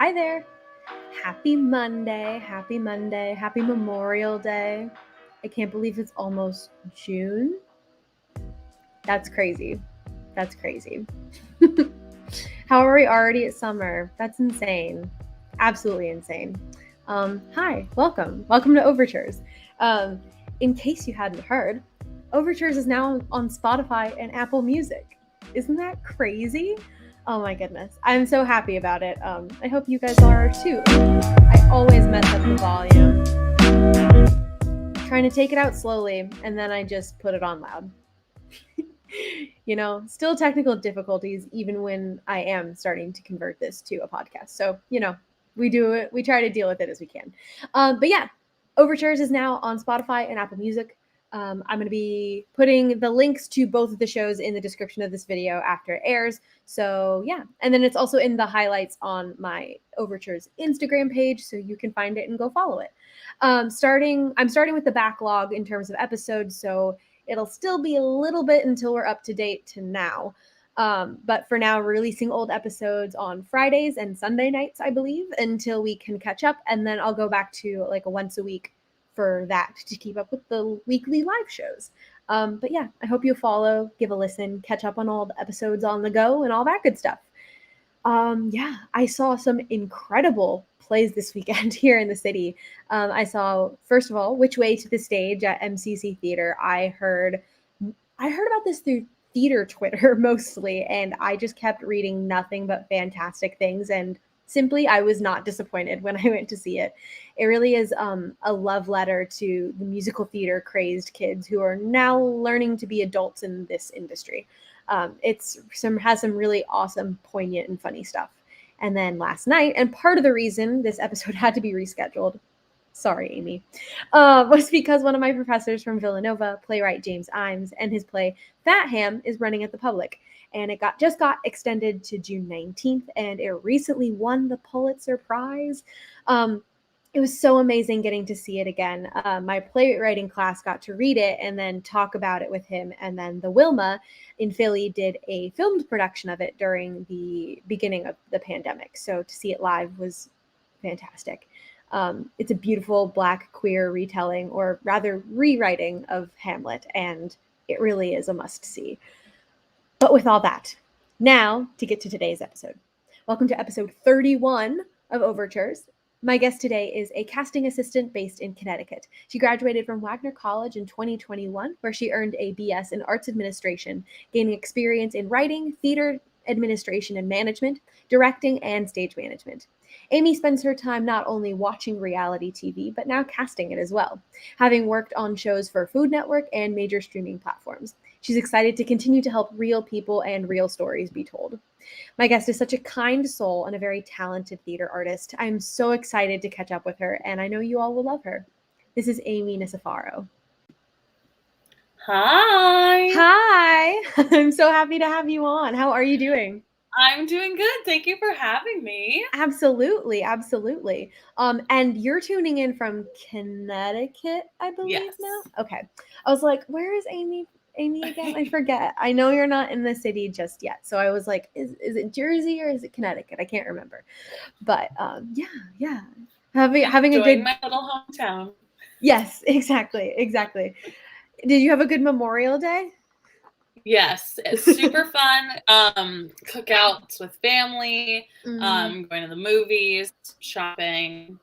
Hi there. Happy Monday. Happy Monday. Happy Memorial Day. I can't believe it's almost June. That's crazy. That's crazy. How are we already at summer? That's insane. Absolutely insane. Hi, welcome. Welcome to Overtures. In case you hadn't heard, Overtures is now on Spotify and Apple Music. Isn't that crazy? Oh my goodness. I'm so happy about it. I hope you guys are too. I always mess up the volume. Trying to take it out slowly, and then I just put it on loud. Still technical difficulties even when I am starting to convert this to a podcast. So, we do it. We try to deal with it as we can. But yeah, Overtures is now on Spotify and Apple Music. I'm going to be putting the links to both of the shows in the description of this video after it airs. So yeah, and then it's also in the highlights on my Overtures Instagram page, so you can find it and go follow it. I'm starting with the backlog in terms of episodes, so it'll still be a little bit until we're up to date to now. But for now, we're releasing old episodes on Fridays and Sunday nights, I believe, until we can catch up. And then I'll go back to like a once a week for that to keep up with the weekly live shows. But yeah, I hope you follow, give a listen, catch up on all the episodes on the go and all that good stuff. Yeah, I saw some incredible plays this weekend here in the city. I saw, first of all, Which Way to the Stage at MCC Theater. I heard about this through theater Twitter mostly, and I just kept reading nothing but fantastic things, and simply I was not disappointed when I went to see it. It really is a love letter to the musical theater crazed kids who are now learning to be adults in this industry. Has some really awesome, poignant, and funny stuff. And then last night, and part of the reason this episode had to be rescheduled, sorry, Amy, was because one of my professors from Villanova, playwright James Imes, and his play Fat Ham is running at the Public. And it just got extended to June 19th, and it recently won the Pulitzer Prize. It was so amazing getting to see it again. My playwriting class got to read it and then talk about it with him. And then the Wilma in Philly did a filmed production of it during the beginning of the pandemic. So to see it live was fantastic. It's a beautiful Black queer retelling, or rather rewriting, of Hamlet, and it really is a must-see. But with all that, now to get to today's episode. Welcome to episode 31 of Overtures. My guest today is a casting assistant based in Connecticut. She graduated from Wagner College in 2021, where she earned a BS in Arts Administration, gaining experience in writing, theater administration and management, directing, and stage management. Amy spends her time not only watching reality TV, but now casting it as well, having worked on shows for Food Network and major streaming platforms. She's excited to continue to help real people and real stories be told. My guest is such a kind soul and a very talented theater artist. I'm so excited to catch up with her, and I know you all will love her. This is Amy Nicefaro. Hi. Hi. I'm so happy to have you on. How are you doing? I'm doing good. Thank you for having me. Absolutely, absolutely. And you're tuning in from Connecticut, I believe. Yes. Now. Okay. I was like, where is Amy again? I forget. I know you're not in the city just yet. So I was like, is it Jersey or is it Connecticut? I can't remember. But yeah. Having a good my little hometown. Yes, exactly. Did you have a good Memorial Day? Yes, it's super fun. Cookouts with family, going to the movies, shopping,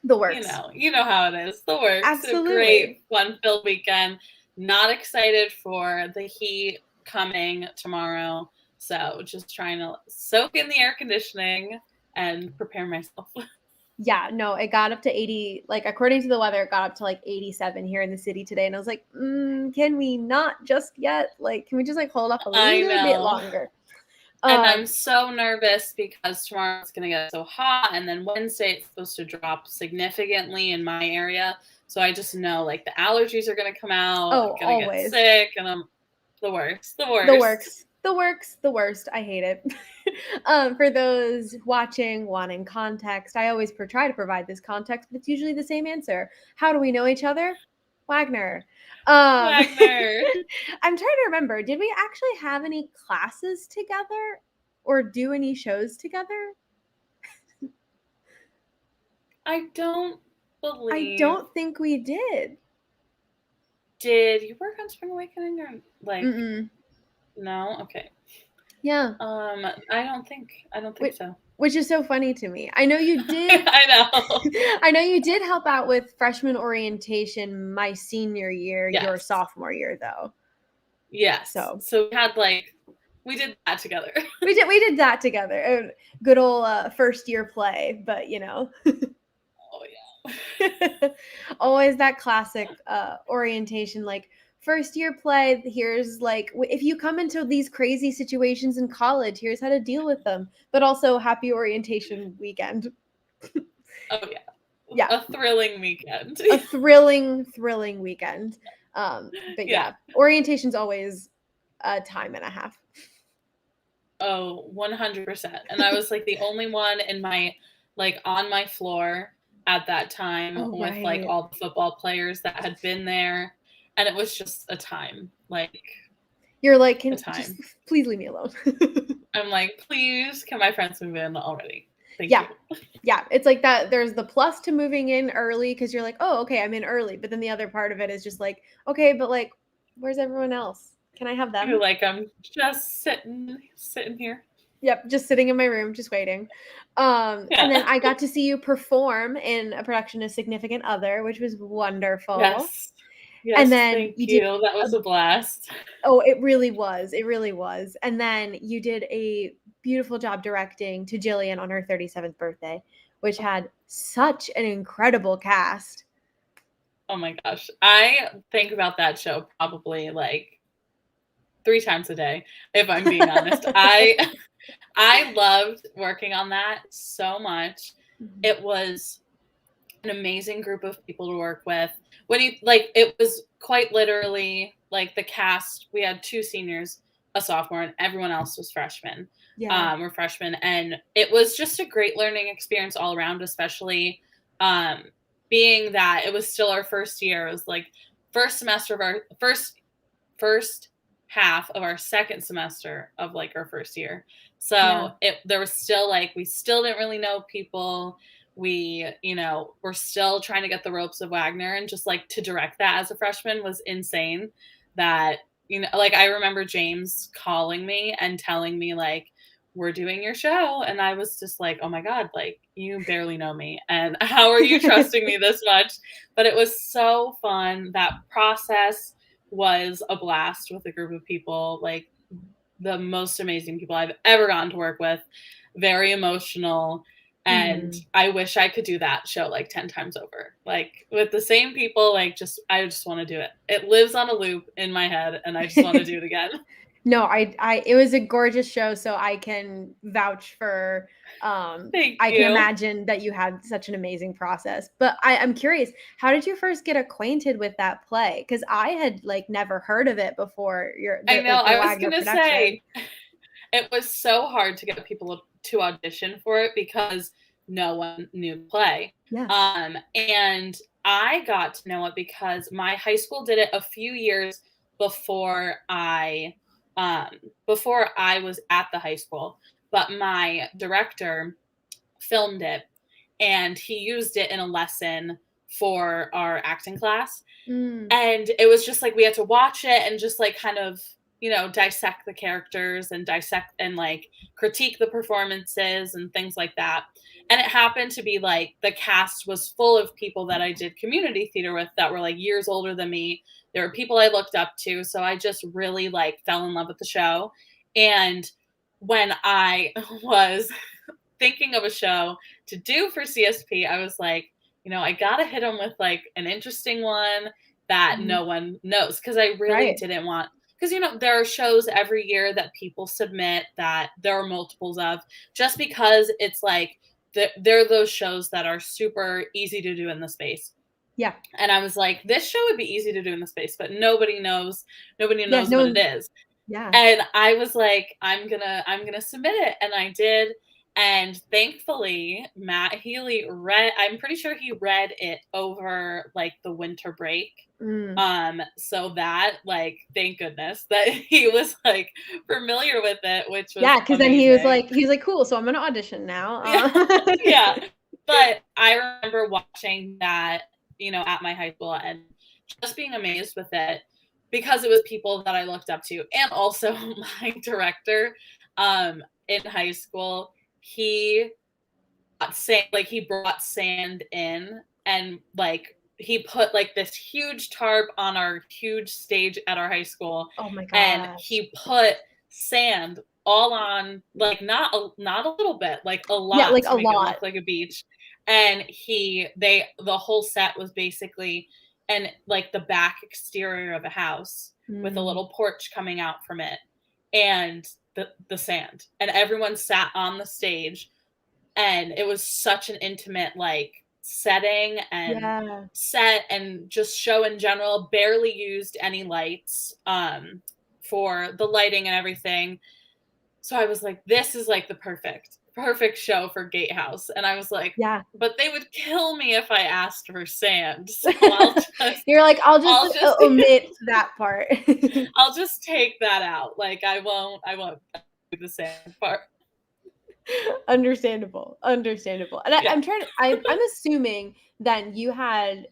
The works. You know how it is. The works. Absolutely. A great, fun-filled weekend. Not excited for the heat coming tomorrow. So just trying to soak in the air conditioning and prepare myself. Yeah, no, it got up to 80, like according to the weather, it got up to like 87 here in the city today. And I was like, can we not just yet? Like, can we just like hold off a little bit longer? And I'm so nervous because tomorrow it's going to get so hot. And then Wednesday it's supposed to drop significantly in my area. So I just know like the allergies are going to come out. Oh, I'm going to get sick, and I'm the worst. The worst. I hate it. For those watching, wanting context, I always try to provide this context, but it's usually the same answer. How do we know each other? Wagner. Wagner. I'm trying to remember, did we actually have any classes together or do any shows together? I don't I believe. don't think we did. Did you work on Spring Awakening or like? Mm-mm. No. Okay. Yeah. I don't think so. Which is so funny to me. I know you did. I know. I know you did help out with freshman orientation my senior year, your Yes. sophomore year, though. Yes. So we had we did that together. we did that together. Good old first year play, but you know. Oh yeah. Always that classic orientation, like first year play. Here's like if you come into these crazy situations in college, here's how to deal with them. But also happy orientation weekend. Oh yeah. Yeah. A thrilling weekend. A thrilling weekend. But yeah, orientation's always a time and a half. Oh, 100%. And I was like the only one in my on my floor at that time with like all the football players that had been there, and it was just a time. You're like, just please leave me alone. I'm like, please, can my friends move in already? Thank you. Yeah, it's like that. There's the plus to moving in early because you're like, oh, okay, I'm in early. But then the other part of it is just like, okay, but like, where's everyone else? Can I have them? You're like, I'm just sitting here. Yep, just sitting in my room, just waiting. And then I got to see you perform in a production of Significant Other, which was wonderful. Yes. Yes, and then thank you. That was a blast. Oh, it really was. It really was. And then you did a beautiful job directing to Jillian on her 37th birthday, which had such an incredible cast. Oh my gosh. I think about that show probably 3 times a day, if I'm being honest. I loved working on that so much. Mm-hmm. It was an amazing group of people to work with. When you it was quite literally the cast. We had 2 seniors, a sophomore, and everyone else was freshmen. Yeah, we're freshmen, and it was just a great learning experience all around. Especially being that it was still our first year. It was first semester of our first half of our second semester of our first year. So there was still we still didn't really know people. We, we're still trying to get the ropes of Wagner, and just to direct that as a freshman was insane. That, I remember James calling me and telling me we're doing your show. And I was just like, oh my God, you barely know me. And how are you trusting me this much? But it was so fun. That process was a blast with a group of people, the most amazing people I've ever gotten to work with. Very emotional. And I wish I could do that show 10 times over, with the same people. I just want to do it. It lives on a loop in my head, and I just want to do it again. No, it was a gorgeous show, so I can vouch for. Thank I you. can imagine that you had such an amazing process. But I'm curious, how did you first get acquainted with that play? Because I had never heard of it before. I know. I was gonna say, it was so hard to get people to audition for it because no one knew the play. Yeah. And I got to know it because my high school did it a few years before I was at the high school. But my director filmed it, and he used it in a lesson for our acting class. And it was just we had to watch it and just kind of dissect the characters and dissect and critique the performances and things like that. And it happened to be the cast was full of people that I did community theater with that were years older than me. There were people I looked up to. So I just really fell in love with the show. And when I was thinking of a show to do for CSP, I was I gotta hit them with an interesting one that no one knows. Cause I really didn't want, because there are shows every year that people submit that there are multiples of, just because it's they're those shows that are super easy to do in the space. Yeah. And I was like, this show would be easy to do in the space, but nobody knows what it is. Yeah. And I was like, I'm gonna submit it. And I did. And thankfully, Matt Healy I'm pretty sure he read it over the winter break. So that thank goodness that he was familiar with it, which was because then he was like, cool, so I'm gonna audition now. Yeah. But I remember watching that, at my high school and just being amazed with it because it was people that I looked up to. And also my director in high school, he brought sand in, and he put this huge tarp on our huge stage at our high school. Oh my And gosh. he put sand all on, not a little bit, a lot, Yeah, like to a make it lot. look like a beach. And the whole set was basically the back exterior of a house with a little porch coming out from it, and the sand, and everyone sat on the stage, and it was such an intimate setting and Yeah. set, and just show in general. Barely used any lights for the lighting and everything. So I was like, this is the perfect show for Gatehouse. And I was like, Yeah. but they would kill me if I asked for sand. So I'll just You're like, I'll just omit that part. I'll just take that out. I won't do the sand part. Understandable. And Yeah. I'm assuming then you had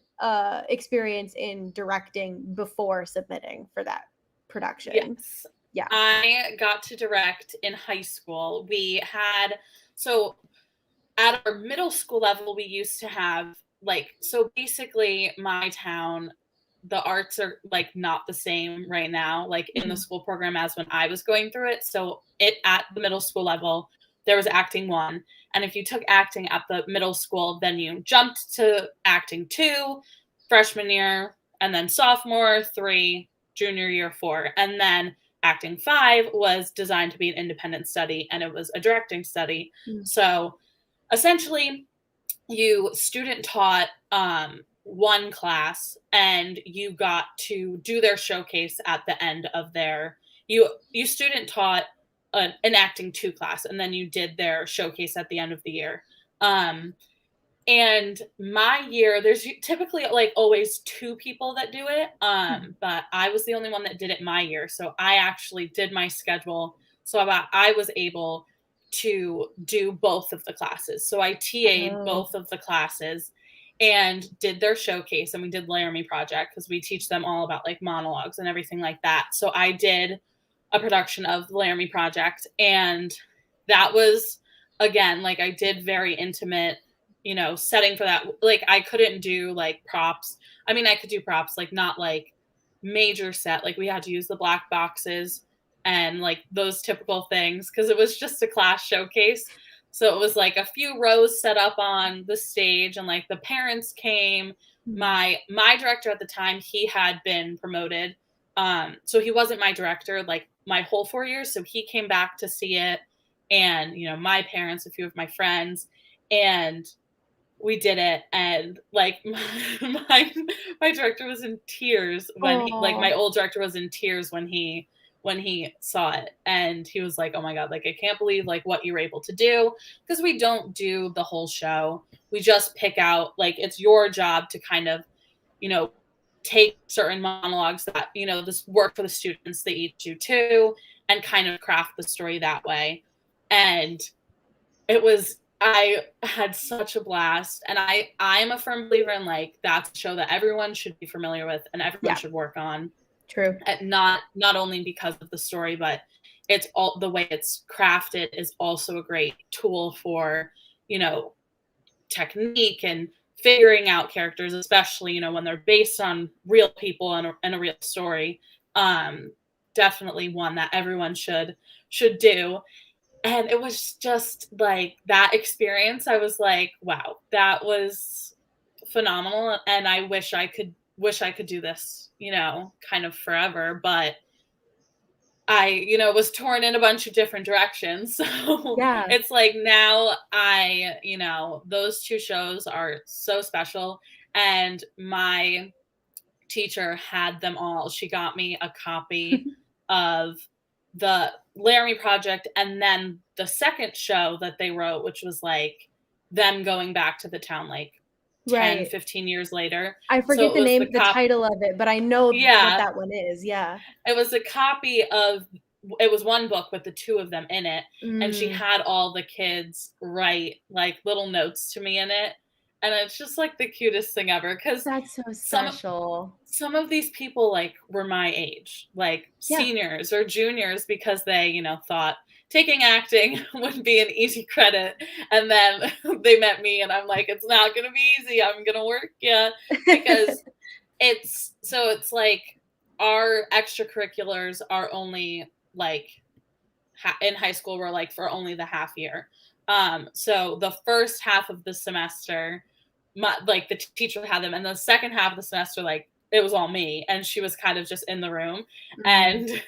experience in directing before submitting for that production. Yes. Yeah. I got to direct in high school. So at our middle school level, we used to have so basically my town, the arts are not the same right now, in the school program as when I was going through it. So at the middle school level, there was acting 1. And if you took acting at the middle school, then you jumped to acting 2, freshman year, and then sophomore 3, junior year 4. And then acting 5 was designed to be an independent study, and it was a directing study. So essentially, you student taught one class, and you got to do their showcase at the end of you student taught an acting 2 class, and then you did their showcase at the end of the year. And my year, there's typically always 2 people that do it, but I was the only one that did it my year. So I actually did my schedule, so I was able to do both of the classes. So I TA'd both of the classes and did their showcase, and we did Laramie Project because we teach them all about monologues and everything like that. So I did a production of the Laramie Project, and that was, again, I did very intimate, setting for that. I couldn't do props. I mean, I could do props, not major set. We had to use the black boxes and those typical things because it was just a class showcase. So it was a few rows set up on the stage, and the parents came. My director at the time, he had been promoted. So he wasn't my director my whole 4 years. So he came back to see it, and my parents, a few of my friends, and we did it. And my director was in tears when my old director was in tears when he saw it, and he was like, oh my God, I can't believe what you were able to do, because we don't do the whole show. We just pick out it's your job to kind of take certain monologues that this work for the students, they each do too, and kind of craft the story that way. And I had such a blast, and I'm a firm believer in that's a show that everyone should be familiar with and everyone should work on. True. Not only because of the story, but it's all the way it's crafted is also a great tool for technique and figuring out characters, especially when they're based on real people and a real story. Definitely one that everyone should do. And it was just that experience. I was like, wow, that was phenomenal. And I wish I could do this, kind of forever. But I, was torn in a bunch of different directions. So it's now those 2 shows are so special. And my teacher had them all. She got me a copy of the Laramie Project, and then the second show that they wrote, which was them going back to the town 10, 15 years later. I forget the title of it, but I know what Yeah. that one is. Yeah. It was a copy of it was one book with the two of them in it, and she Mm, had all the kids write like little notes to me in it, and it's just like the cutest thing ever because that's so some of special. some of these people like were my age, like Yeah. seniors or juniors, because they, thought taking acting would be an easy credit. And then they met me and I'm like, it's not going to be easy. I'm going to work. Yeah. Because it's like our extracurriculars are only like in high school, we're like for only the half year. So the first half of the semester, like the teacher had them, and the second half of the semester, like it was all me, and she was kind of just in the room, Mm. and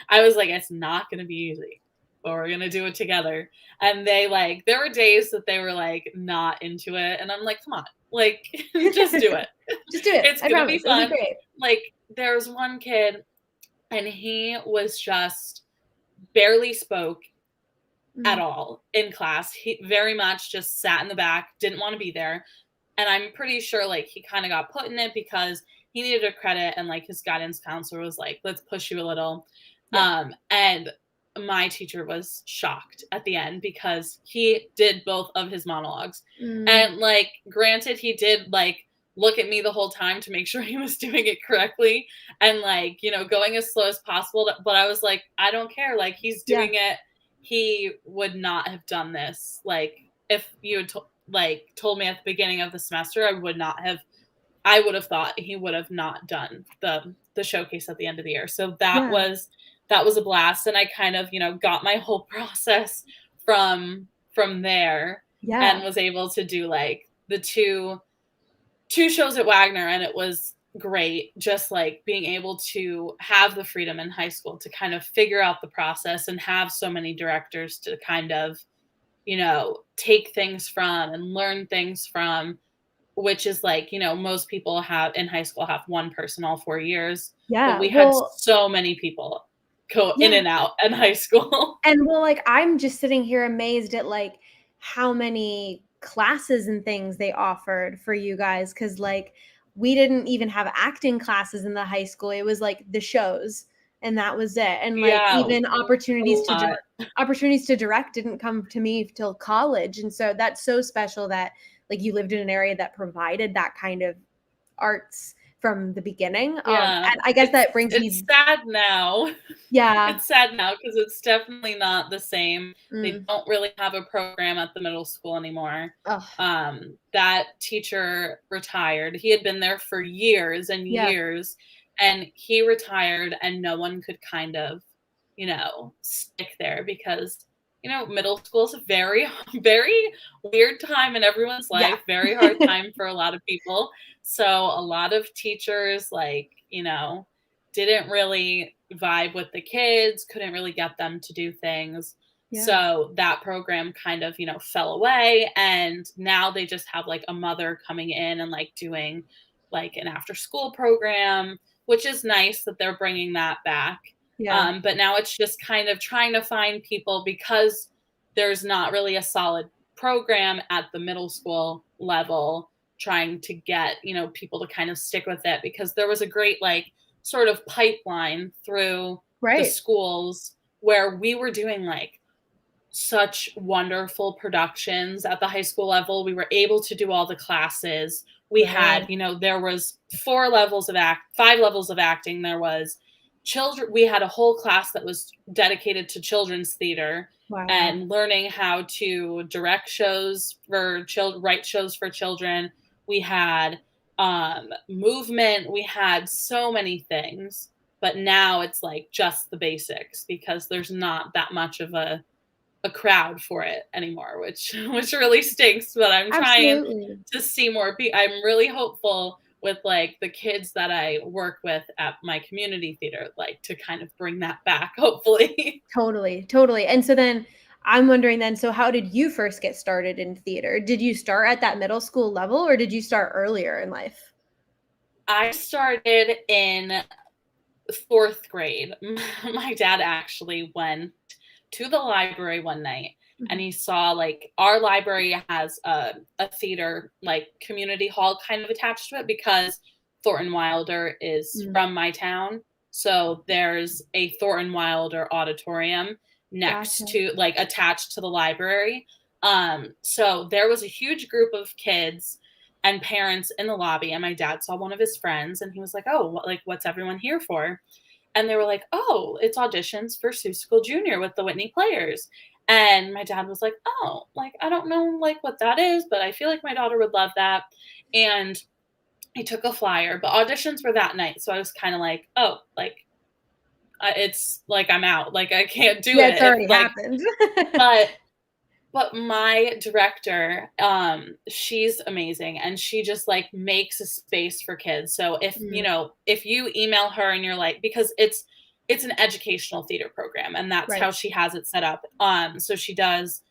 I was like, it's not going to be easy, but we're going to do it together. And they like, there were days that they were like not into it, and I'm like, come on, like just do it. Just do it. It's I going to be promise. It'll be fun. great. Like there was one kid, and he was just barely spoke at Mm. all in class. He very much just sat in the back, didn't want to be there. And I'm pretty sure like he kind of got put in it because he needed a credit, and like his guidance counselor was like, let's push you a little. Yeah. And my teacher was shocked at the end because he did both of his monologues. Mm. And like, granted, he did like look at me the whole time to make sure he was doing it correctly and like, going as slow as possible. But I was like, I don't care. Like, he's Yeah. doing it. He would not have done this. Like, if you had told me at the beginning of the semester, I would have thought he would have not done the showcase at the end of the year. So Yeah. that was a blast. And I kind of, got my whole process from there and Yeah. was able to do like the two shows at Wagner, and it was great just like being able to have the freedom in high school to kind of figure out the process and have so many directors to kind of take things from and learn things from, which is like, most people have in high school have one person all 4 years, but Yeah. we had Well, so many people go in yeah. and out in high school. And well, like I'm just sitting here amazed at like how many classes and things they offered for you guys cuz like we didn't even have acting classes in the high school. It was like the shows and that was it. And like Yeah, even a lot. opportunities to direct didn't come to me till college. And so that's so special that like you lived in an area that provided that kind of arts from the beginning. Yeah, And I guess that brings it's me sad now. yeah. It's sad now because it's definitely not the same. They Mm. don't really have a program at the middle school anymore. Oh, That teacher retired. He had been there for years and yeah. years, and he retired, and no one could kind of, stick there because, middle school is a very, very weird time in everyone's Yeah. life, very hard time for a lot of people. So a lot of teachers, like, didn't really vibe with the kids, couldn't really get them to do things. Yeah. So that program kind of, fell away. And now they just have like a mother coming in and like doing like an after school program, which is nice that they're bringing that back. Yeah. But now it's just kind of trying to find people because there's not really a solid program at the middle school level, trying to get, people to kind of stick with it because there was a great like sort of pipeline through the Right. schools where we were doing like such wonderful productions at the high school level. We were able to do all the classes. We had, Right. there was 5 levels of acting. There was children. We had a whole class that was dedicated to children's theater Wow. and learning how to direct shows for children, write shows for children. We had movement. We had so many things, but now it's like just the basics because there's not that much of a crowd for it anymore, which which really stinks. But I'm trying Absolutely. to see more. I'm really hopeful with like the kids that I work with at my community theater, like to kind of bring that back, hopefully. Totally. Totally. And so then I'm wondering then, so how did you first get started in theater? Did you start at that middle school level or did you start earlier in life? I started in fourth grade. My dad actually went to the library one night and Mhm. he saw like our library has a theater like community hall kind of attached to it because Thornton Wilder is Mm. from my town. So there's a Thornton Wilder auditorium next Gotcha. to, like, attached to the library. So there was a huge group of kids and parents in the lobby, and my dad saw one of his friends, and he was like, "Oh, like, what's everyone here for?" And they were like, "Oh, it's auditions for Seussical Junior with the Whitney Players." And my dad was like, "Oh, like, I don't know, like, what that is, but I feel like my daughter would love that." And I took a flyer, but auditions were that night, so I was kind of like, "Oh, like, it's like I'm out. Like, I can't do Yeah, it." it's already Like, happened. but my director, she's amazing, and she just, like, makes a space for kids. So if, Mm, if you email her and you're like, because it's an educational theater program, and that's right. how she has it set up. So she does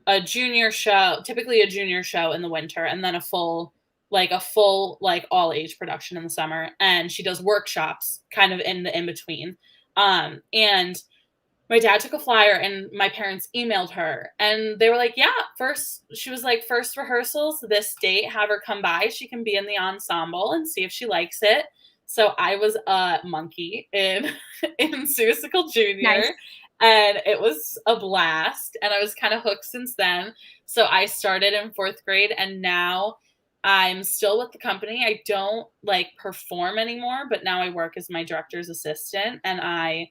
a junior show, typically a junior show in the winter, and then a full, like, all age production in the summer, and she does workshops kind of in the in between. And my dad took a flyer and my parents emailed her, and they were like, "Yeah, she was like, first rehearsals this date, have her come by. She can be in the ensemble and see if she likes it." So I was a monkey in in Seussical Junior, Nice. and it was a blast, and I was kind of hooked since then. So I started in 4th grade, and now I'm still with the company. I don't, like, perform anymore, but now I work as my director's assistant, and I,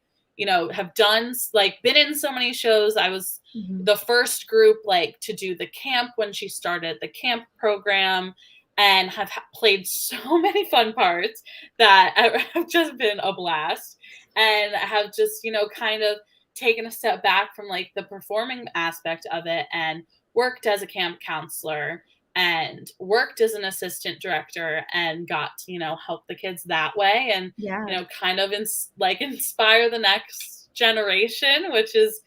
have done, like, been in so many shows. I was Mhm. the first group, like, to do the camp when she started the camp program, and have played so many fun parts that have just been a blast, and have just, kind of taken a step back from, like, the performing aspect of it, and worked as a camp counselor and worked as an assistant director, and got to, help the kids that way, and, Yeah. kind of inspire the next generation, which is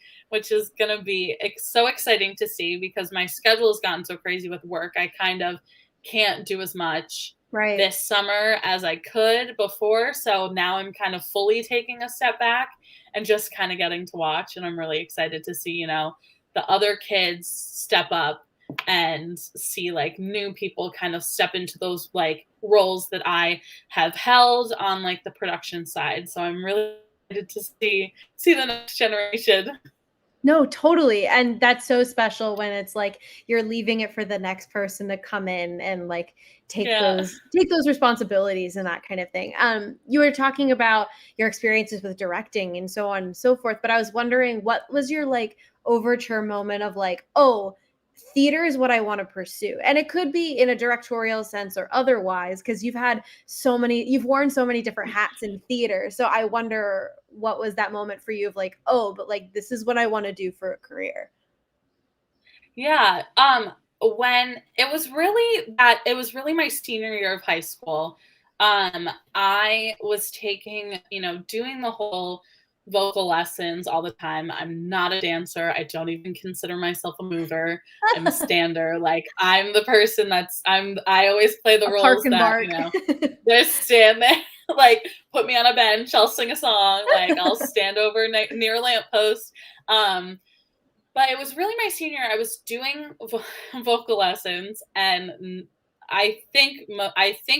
going to be so exciting to see, because my schedule has gotten so crazy with work. I kind of can't do as much Right. this summer as I could before. So now I'm kind of fully taking a step back and just kind of getting to watch. And I'm really excited to see, the other kids step up and see, like, new people kind of step into those, like, roles that I have held on, like, the production side. So I'm really excited to see the next generation. No, totally, and that's so special when it's like you're leaving it for the next person to come in and, like, Yeah. take those responsibilities and that kind of thing. You were talking about your experiences with directing and so on and so forth, but I was wondering what was your, like, overture moment of, like, "Oh, theater is what I wanna pursue," and it could be in a directorial sense or otherwise, because 'cause you've worn so many different hats in theater, so I wonder what was that moment for you of like, "Oh, but, like, this is what I wanna do for a career." Yeah. When it was really my senior year of high school. I was taking, doing the whole vocal lessons all the time. I'm not a dancer. I don't even consider myself a mover. I'm a stander. Like, I'm the person I always play the A park roles and that, bark. just stand there, like, put me on a bench, I'll sing a song, like, I'll stand over near a lamppost. But it was really my senior. I was doing vocal lessons, and I think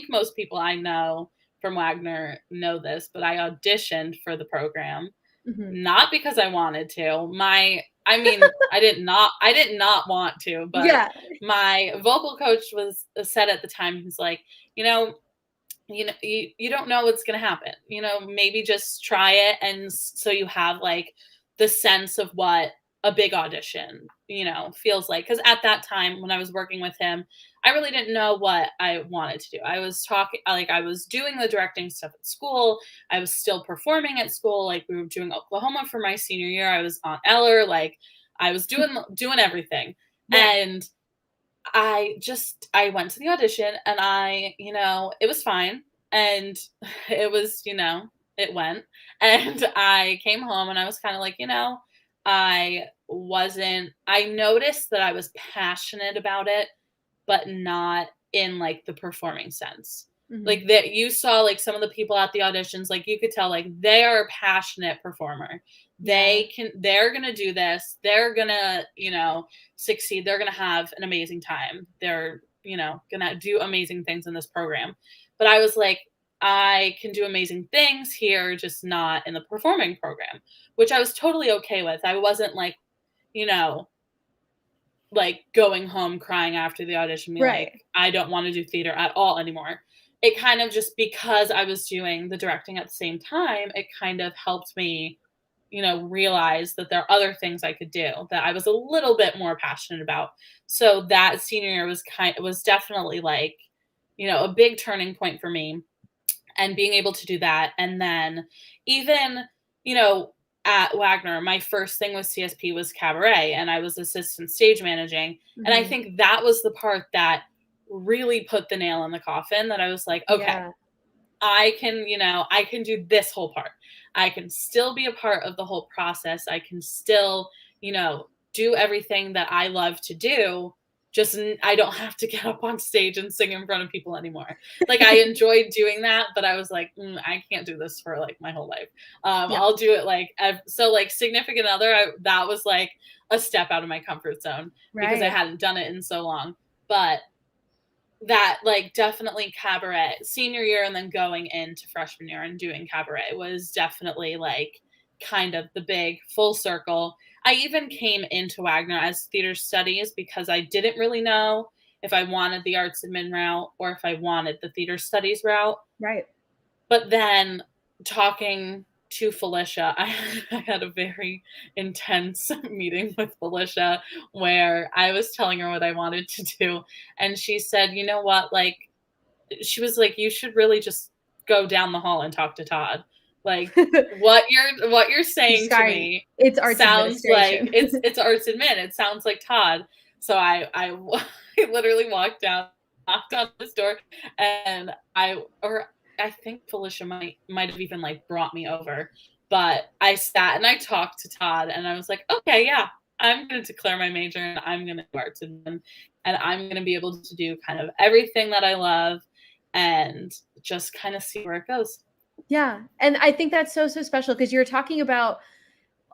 most people I know from Wagner know this, but I auditioned for the program, Mhm. not because I wanted to. I mean, I did not want to, but Yeah. my vocal coach was said at the time, he's like, you know, you don't know what's going to happen. Maybe just try it, and so you have, like, the sense of what a big audition, feels like. Because at that time when I was working with him, I really didn't know what I wanted to do. I was doing the directing stuff at school. I was still performing at school. Like, we were doing Oklahoma for my senior year. I was on Eller. Like, I was doing everything. Yeah. And I went to the audition, and it was fine. And it was, it went. And I came home, and I was kind of like, I noticed that I was passionate about it, but not in, like, the performing sense. Mhm. Like, that you saw, like, some of the people at the auditions, like, you could tell, like, they are a passionate performer. Yeah. They're gonna do this. They're gonna, succeed. They're gonna have an amazing time. They're, gonna do amazing things in this program. But I was like, I can do amazing things here, just not in the performing program, which I was totally okay with. I wasn't like, you know, like going home crying after the audition, be Right. like, I don't want to do theater at all anymore. It kind of just, because I was doing the directing at the same time, it kind of helped me, realize that there are other things I could do that I was a little bit more passionate about. So that senior year was definitely like, a big turning point for me, and being able to do that. And then even, you know, at Wagner, my first thing with CSP was cabaret, and I was assistant stage managing. And I Mhm. think that was the part that really put the nail in the coffin, that I was like, okay, Yeah. I can do this whole part. I can still be a part of the whole process. I can still, do everything that I love to do. Just, I don't have to get up on stage and sing in front of people anymore. Like, I enjoyed doing that, but I was like, I can't do this for like my whole life. Yeah. I'll do it like, so like significant other, that was like a step out of my comfort zone because I Right. hadn't done it in so long. But that, like, definitely cabaret senior year, and then going into freshman year and doing cabaret was definitely like kind of the big full circle. I even came into Wagner as theater studies because I didn't really know if I wanted the arts admin route or if I wanted the theater studies route. Right. But then, talking to Felicia, I had a very intense meeting with Felicia where I was telling her what I wanted to do. And she said, you know what? Like, she was like, you should really just go down the hall and talk to Todd. Like, what you're saying to Sorry. me It's arts sounds like administration. it's arts admin. It sounds like Todd. So I I literally walked down, knocked on this door, and I think Felicia might have even like brought me over. But I sat and I talked to Todd, and I was like, okay, yeah, I'm going to declare my major, and I'm going to do arts admin, and I'm going to be able to do kind of everything that I love, and just kind of see where it goes. Yeah. And I think that's so, so special because you're talking about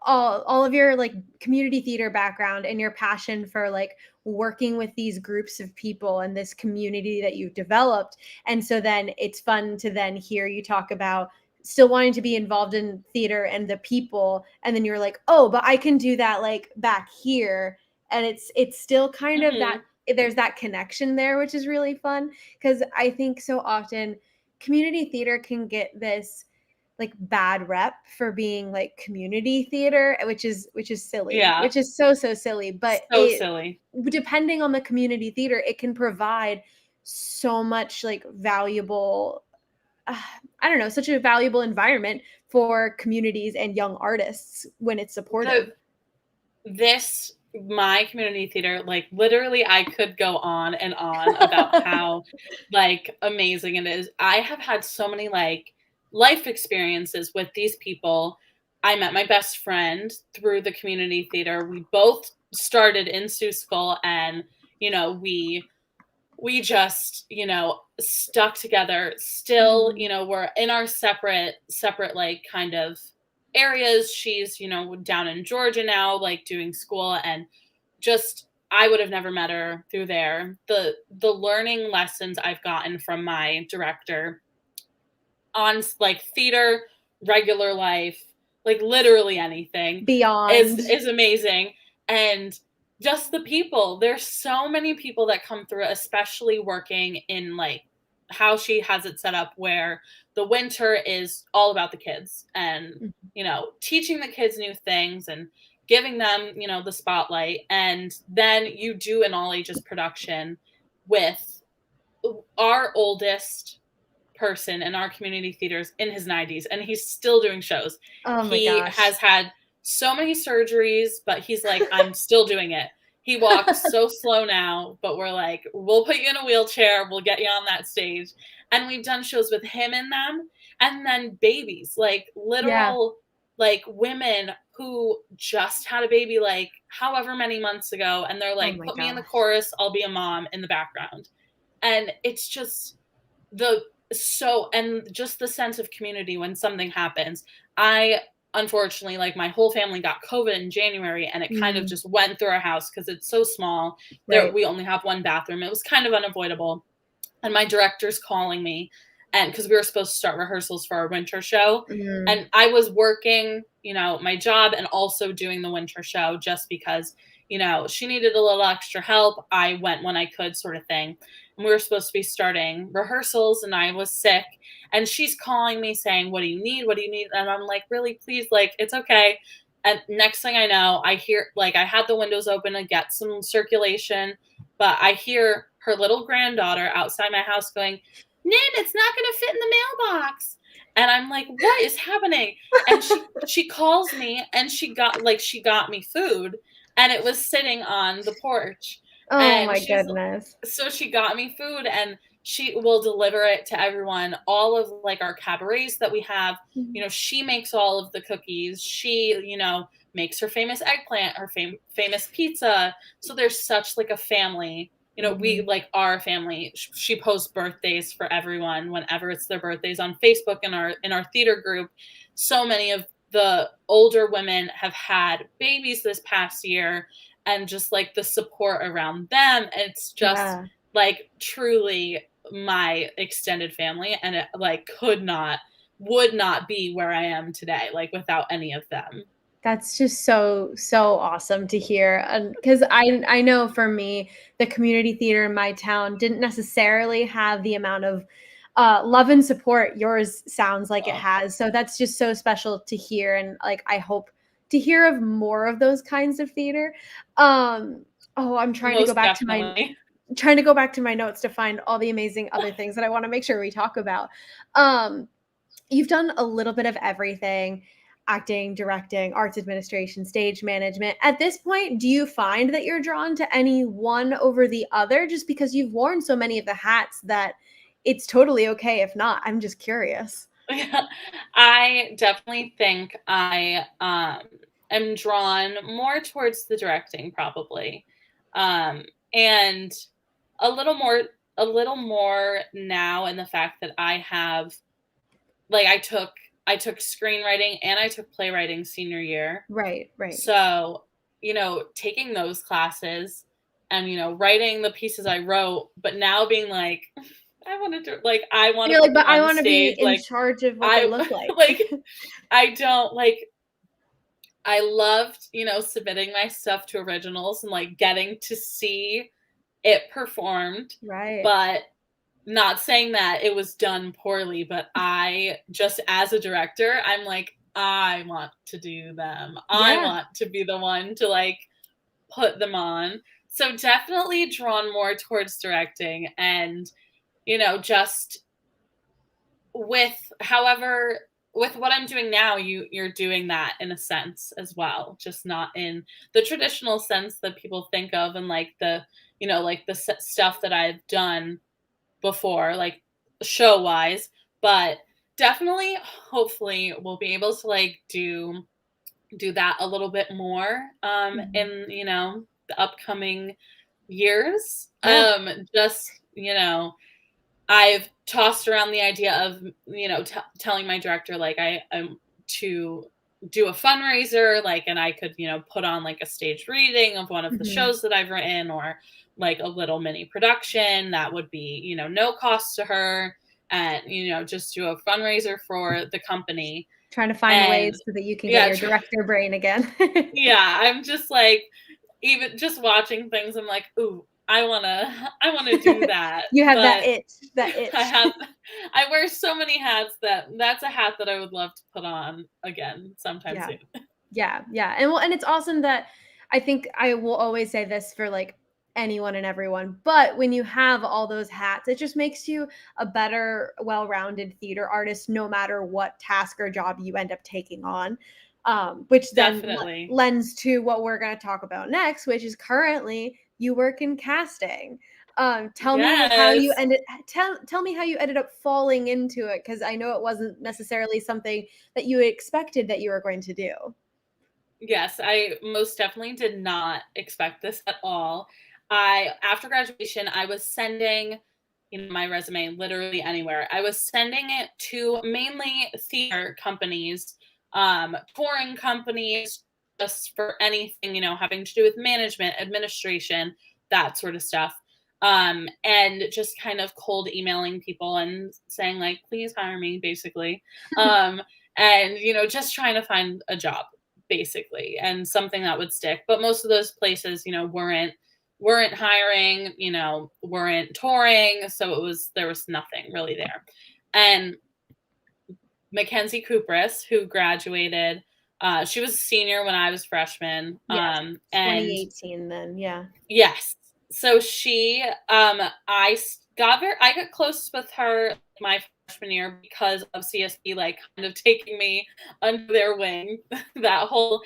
all of your like community theater background and your passion for like working with these groups of people and this community that you've developed. And so then it's fun to then hear you talk about still wanting to be involved in theater and the people, and then you're like, oh, but I can do that like back here. And it's still kind of that, Mm-hmm. there's that connection there, which is really fun because I think so often community theater can get this like bad rep for being like community theater, which is silly, Yeah, which is so, so silly. But so it, silly. depending on the community theater, it can provide so much like valuable, uh, I don't know, such a valuable environment for communities and young artists when it's supportive. The this My community theater, like, literally I could go on and on about how like amazing it is. I have had so many like life experiences with these people. I met my best friend through the community theater. We both started in Sioux School, and we just, stuck together. Still, Mhm. we're in our separate like kind of areas. She's, down in Georgia now, like doing school, and just, I would have never met her through there. The learning lessons I've gotten from my director on like theater, regular life, like literally anything, is Beyond. is amazing. And just the people, there's so many people that come through, especially working in like how she has it set up, where the winter is all about the kids, and Mhm. teaching the kids new things and giving them the spotlight. And then you do an all ages production with our oldest person in our community theaters in his 90s, and he's still doing shows. Oh my He gosh. has had so many surgeries, but he's like, I'm still doing it. He walks so slow now, but we're like, we'll put you in a wheelchair, we'll get you on that stage. And we've done shows with him in them, and then babies, like Yeah. literal like women who just had a baby like however many months ago, and they're Oh like, my put me in the gosh. chorus, I'll be a mom in the background. And it's just the so and just the sense of community when something happens. I Unfortunately, like, my whole family got COVID in January, and it kind of Mm, just went through our house because it's so small. There right. We only have one bathroom. It was kind of unavoidable. And my director's calling me, and because we were supposed to start rehearsals for our winter show, Mm. and I was working, my job and also doing the winter show just because, she needed a little extra help. I went when I could, sort of thing. And we were supposed to be starting rehearsals, and I was sick. And she's calling me saying, "What do you need? What do you need?" And I'm like, "Really, please, like, it's okay." And next thing I know, I hear, like, I had the windows open to get some circulation, but I hear her little granddaughter outside my house going, "Nin, it's not going to fit in the mailbox." And I'm like, "What is happening?" And she calls me, and she got me food, and it was sitting on the porch. Oh And my goodness. so she got me food, and she will deliver it to everyone. All of, like, our cabarets that we have, she makes all of the cookies. She, makes her famous eggplant, her famous pizza. So there's such, like, a family. We, like, our family. She posts birthdays for everyone whenever it's their birthdays on Facebook in our theater group. So many of the older women have had babies this past year, and just, like, the support around them. It's just, Yeah. like, truly my extended family, and it, like, would not be where I am today, like, without any of them. That's just so, so awesome to hear. And because I know for me, the community theater in my town didn't necessarily have the amount of love and support yours sounds like it Oh, has. So that's just so special to hear. And like I hope to hear of more of those kinds of theater. Oh, I'm trying to go most back to my definitely. trying to go back to my notes to find all the amazing other things that I want to make sure we talk about. Um, you've done a little bit of everything: acting, directing, arts administration, stage management. At this point, do you find that you're drawn to any one over the other just because you've worn so many of the hats that it's totally okay if not? I'm just curious. Yeah, I definitely think I am drawn more towards the directing, probably. Um and a little more now, in the fact that I have, like, I took screenwriting and I took playwriting senior year. Right, right. So, taking those classes and, writing the pieces I wrote, but now being like, I want to You're like, put but them I on want to be stage. in Like, charge of what they I, look like. like, I don't like, I loved, submitting my stuff to originals and, like, getting to see it performed, Right. but not saying that it was done poorly. But I, just as a director, I'm like, I want to do them. I Yeah. want to be the one to, like, put them on. So definitely drawn more towards directing, and, just with what I'm doing now, you're doing that in a sense as well, just not in the traditional sense that people think of, and, like, the stuff that I've done before, like, show wise. But definitely, hopefully, we'll be able to, like, do that a little bit more, Mhm. in, the upcoming years. Yeah. Just, I've tossed around the idea of, telling my director, like, I'm to do a fundraiser, like, and I could, put on, like, a staged reading of one of the Mhm. shows that I've written, or, like, a little mini production that would be, no cost to her, and, just do a fundraiser for the company. Trying to find And ways so that you can get yeah, your director brain again. yeah, I'm just like, even just watching things, I'm like, "Ooh, I wanna do that." You have that But itch, that I itch. have I wear so many hats that's a hat that I would love to put on again sometime Yeah. soon. Yeah, yeah, and well, and it's awesome that I think I will always say this for, like, anyone and everyone, but when you have all those hats, it just makes you a better, well-rounded theater artist no matter what task or job you end up taking on, which then Definitely. lends to what we're gonna talk about next, which is currently you work in casting. Tell me how you Yes. ended tell me how you ended up falling into it, because I know it wasn't necessarily something that you expected that you were going to do. Yes, I most definitely did not expect this at all. After graduation, I was sending, my resume literally anywhere. I was sending it to mainly theater companies, touring companies, just for anything, having to do with management, administration, that sort of stuff. and just kind of cold emailing people and saying like, please hire me, basically. And, just trying to find a job, basically, and something that would stick. But most of those places, weren't hiring, weren't touring. So there was nothing really there. And Mackenzie Kupris, who graduated, she was a senior when I was freshman. Yes, And 2018 then, yeah. yes. So she, I got close with her my freshman year because of CSP, like kind of taking me under their wing. that whole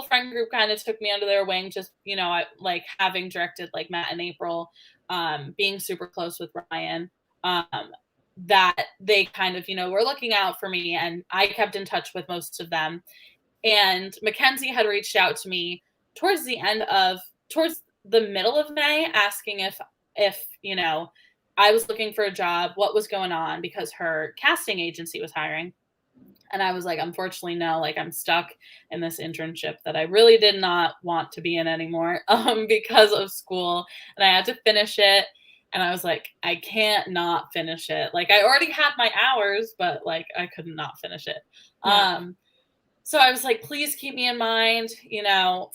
friend group kind of took me under their wing. Just like having directed like Matt and April, being super close with Ryan, that they kind of were looking out for me, and I kept in touch with most of them. And Mackenzie had reached out to me towards the middle of May, asking if I was looking for a job, what was going on, because her casting agency was hiring. And I was like, unfortunately, no, like I'm stuck in this internship that I really did not want to be in anymore, because of school, and I had to finish it. And I was like, I can't not finish it. Like I already had my hours, but like I could not finish it. Yeah. So I was like, please keep me in mind,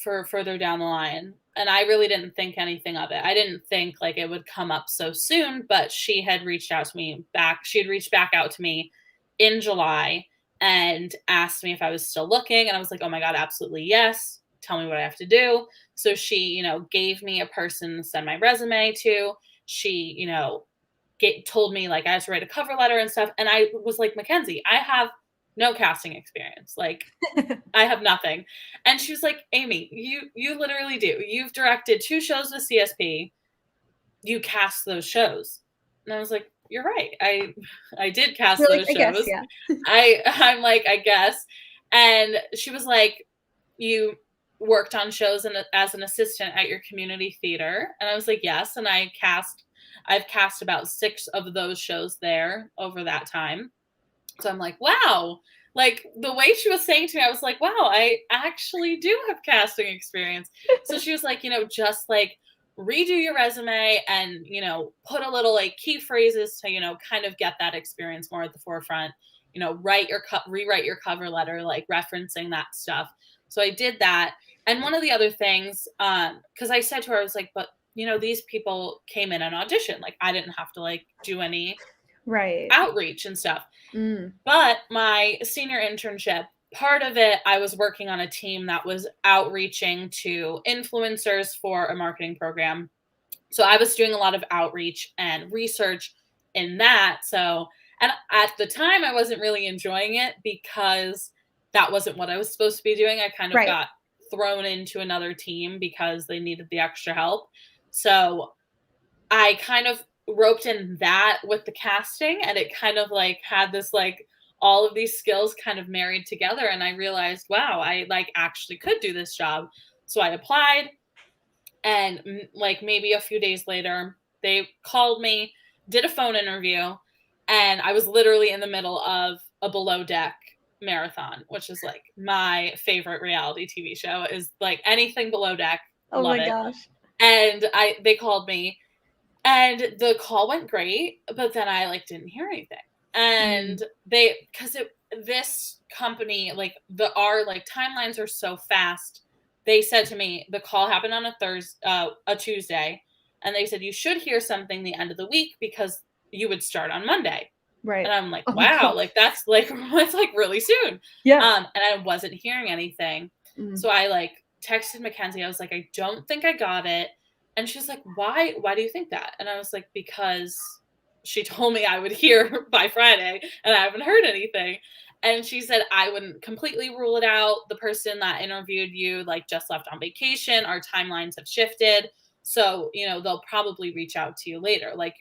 for further down the line. And I really didn't think anything of it. I didn't think like it would come up so soon, but she had reached out to me back. She had reached back out to me in July and asked me if I was still looking. And I was like, oh my God, absolutely yes. Tell me what I have to do. So she, gave me a person to send my resume to. She, told me like I had to write a cover letter and stuff. And I was like, Mackenzie, I have no casting experience. Like I have nothing. And she was like, Amy, you literally do. You've directed 2 shows with CSP. You cast those shows. And I was like, you're right. I did cast You're those like, I shows. guess, yeah. I'm like, I guess. And she was like, you worked on shows as an assistant at your community theater. And I was like, yes. And I've cast about 6 of those shows there over that time. So I'm like, wow. Like the way she was saying to me, I was like, wow, I actually do have casting experience. So she was like, just like redo your resume and, put a little like key phrases to, kind of get that experience more at the forefront, rewrite your cover letter, like referencing that stuff. So I did that. And one of the other things, cause I said to her, I was like, but these people came in and auditioned. Like I didn't have to like do any Right. outreach and stuff. But my senior internship, part of it, I was working on a team that was outreaching to influencers for a marketing program. So I was doing a lot of outreach and research in that. So, and at the time, I wasn't really enjoying it because that wasn't what I was supposed to be doing. I kind of Right. got thrown into another team because they needed the extra help. So I kind of roped in that with the casting, and it kind of like had this like all of these skills kind of married together, and I realized, wow, I like actually could do this job. So I applied, and like maybe a few days later they called me, did a phone interview, and I was literally in the middle of a Below Deck marathon, which is like my favorite reality TV show, is like anything Below Deck. Oh Love my it. gosh. And they called me, and the call went great, but then I like didn't hear anything. And this company, like our like timelines are so fast. They said to me, the call happened on a Tuesday, and they said you should hear something the end of the week because you would start on Monday. Right. And I'm like, Oh wow, like that's like it's like really soon. Yeah. And I wasn't hearing anything. So I like texted Mackenzie. I was like, I don't think I got it. And she's like, why do you think that? And I was like, because she told me I would hear by Friday and I haven't heard anything. And she said, I wouldn't completely rule it out. The person that interviewed you like just left on vacation. Our timelines have shifted. So, they'll probably reach out to you later. Like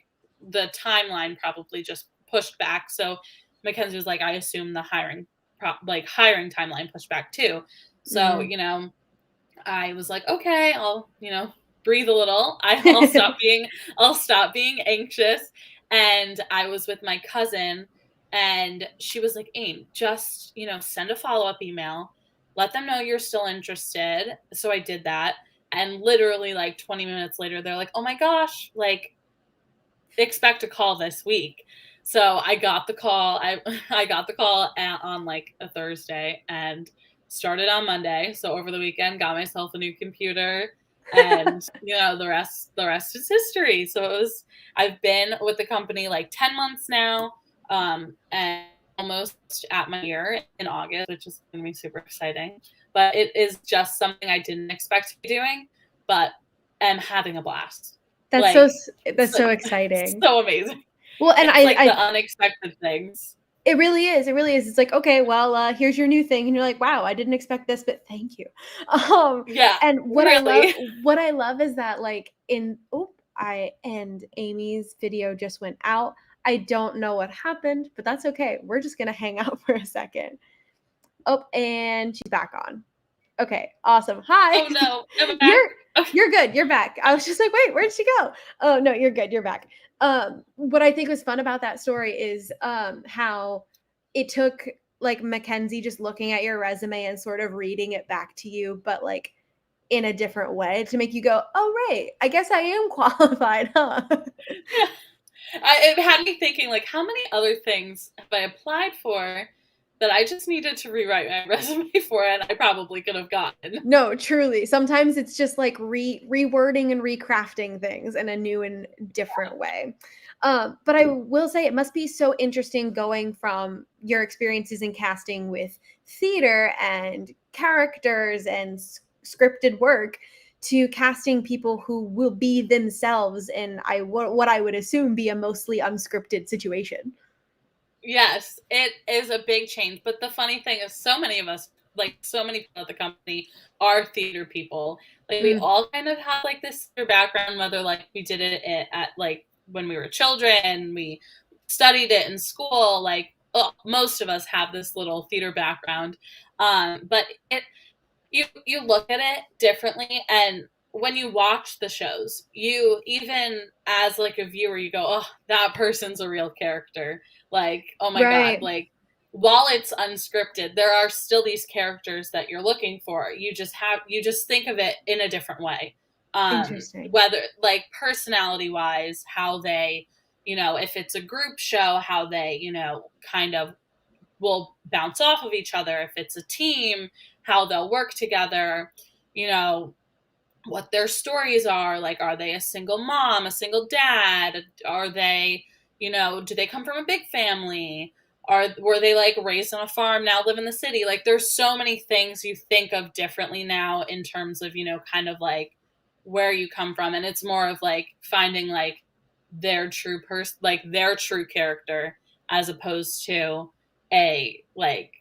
the timeline probably just pushed back. So Mackenzie was like, I assume the hiring timeline pushed back too. So, I was like, okay, I'll, breathe a little. I'll stop being anxious. And I was with my cousin, and she was like, Aim, just, send a follow-up email. Let them know you're still interested. So I did that. And literally like 20 minutes later, they're like, oh my gosh, like expect a call this week. So I got the call. I got the call on like a Thursday and started on Monday. So over the weekend, got myself a new computer, and the rest is history. So I've been with the company like 10 months now, and almost at my year in August, which is going to be super exciting. But it is just something I didn't expect to be doing, but am having a blast. That's Like, that's so exciting. so amazing. Well, and It's like the unexpected things. it really is. It really is. It's like, okay, well, here's your new thing, and you're like, wow, I didn't expect this, but thank you. Yeah, And really. what I love is that, like, Amy's video just went out. I don't know what happened, but that's okay. We're just gonna hang out for a second. Oh, and she's back on. Okay, awesome. Hi. Oh no, am I back? You're Okay. you're good. You're back. I was just like, wait, where'd she go? Oh no, you're good. You're back. What I think was fun about that story is how it took like Mackenzie just looking at your resume and sort of reading it back to you, but like in a different way to make you go, oh right, I guess I am qualified, huh? Yeah. It had me thinking, like, how many other things have I applied for that I just needed to rewrite my resume for, and I probably could have gotten. No, truly. Sometimes it's just like rewording and recrafting things in a new and different way. But I will say it must be so interesting going from your experiences in casting with theater and characters and scripted work to casting people who will be themselves in what I would assume be a mostly unscripted situation. Yes, it is a big change. But the funny thing is, so many of us, like so many people at the company, are theater people. Like we Mm, all kind of have like this theater background, whether like we did it at like when we were children, we studied it in school. Like most of us have this little theater background. But you look at it differently, and when you watch the shows, you, even as like a viewer, you go, oh, that person's a real character. Like, oh my god, right. like while it's unscripted, there are still these characters that you're looking for. You just think of it in a different way. Interesting. Whether like personality wise, how they, if it's a group show, how they, kind of will bounce off of each other. If it's a team, how they'll work together, you know, what their stories are. Like, are they a single mom, a single dad? Are they, do they come from a big family? Were they like raised on a farm, now live in the city? Like, there's so many things you think of differently now in terms of, kind of like where you come from. And it's more of like finding like their true person, like their true character, as opposed to a like